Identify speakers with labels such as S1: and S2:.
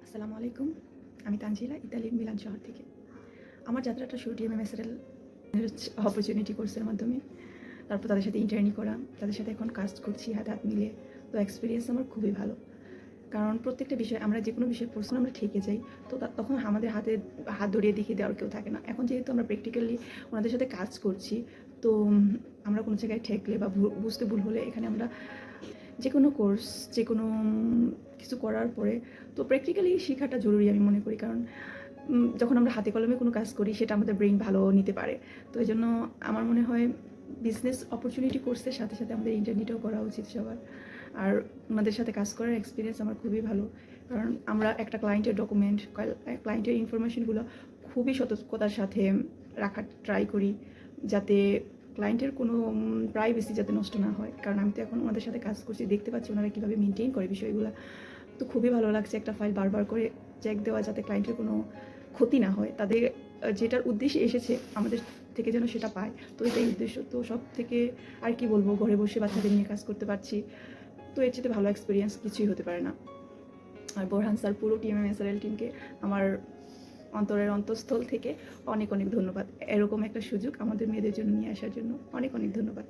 S1: আসসালামু আলাইকুম। আমি তানজিলা, ইতালির মিলান শহর থেকে। আমার যাত্রাটা শুরু টিএমএমএসএল অপরচুনিটি কোর্সের মাধ্যমে। তারপর তাদের সাথে ইন্টার্নি করা, তাদের সাথে এখন কাজ করছি হাতে হাত মিলিয়ে। তো এক্সপিরিয়েন্স আমার খুবই ভালো। কারণ প্রত্যেকটা বিষয় আমরা যে কোনো বিষয়ে পড়ছি আমরা ঠেকে যাই। তো তখন আমাদের হাত ধরিয়ে দেখিয়ে দেওয়ার কেউ থাকে না। এখন যেহেতু আমরা প্র্যাকটিক্যালি ওনাদের সাথে কাজ করছি, তো আমরা কোনো জায়গায় ঠেকলে বা বুঝতে ভুল হলে এখানে আমরা যে কোনো কোর্স, যে কোনো কিছু করার পরে তো প্র্যাকটিক্যালি শেখাটা জরুরি আমি মনে করি। কারণ যখন আমরা হাতে কলমে কোনো কাজ করি সেটা আমাদের ব্রেইন ভালো নিতে পারে। তো এই জন্য আমার মনে হয় বিজনেস অপরচুনিটি কোর্সের সাথে সাথে আমাদের ইন্টারনেটও করা উচিত সবার। আর ওনাদের সাথে কাজ করার এক্সপিরিয়েন্স আমার খুবই ভালো। কারণ আমরা একটা ক্লায়েন্টের ডকুমেন্ট, ক্লায়েন্টের ইনফরমেশনগুলো খুবই সতর্কতার সাথে রাখার ট্রাই করি, যাতে ক্লায়েন্টের কোনো প্রাইভেসি যাতে নষ্ট না হয়। কারণ আমি তো এখন ওনাদের সাথে কাজ করছি, দেখতে পাচ্ছি ওনারা কীভাবে মেনটেন করে বিষয়গুলো। তো খুবই ভালো লাগছে একটা ফাইল বারবার করে চেক দেওয়া, যাতে ক্লায়েন্টের কোনো ক্ষতি না হয়। তাদের যেটার উদ্দেশ্যে এসেছে আমাদের থেকে যেন সেটা পায়। তো এটাই উদ্দেশ্য। তো সব থেকে আর কি বলবো, ঘরে বসে বাচ্চাদের নিয়ে কাজ করতে পারছি। তো এর চেয়ে ভালো এক্সপিরিয়েন্স কিছুই হতে পারে না। আর বোরহান স্যার, পুরো টিএমএমএসএল টিমকে আমার অন্তরের অন্তঃস্থল থেকে অনেক অনেক ধন্যবাদ। এরকম একটা সুযোগ আমাদের মেয়েদের জন্য নিয়ে আসার জন্য অনেক অনেক ধন্যবাদ।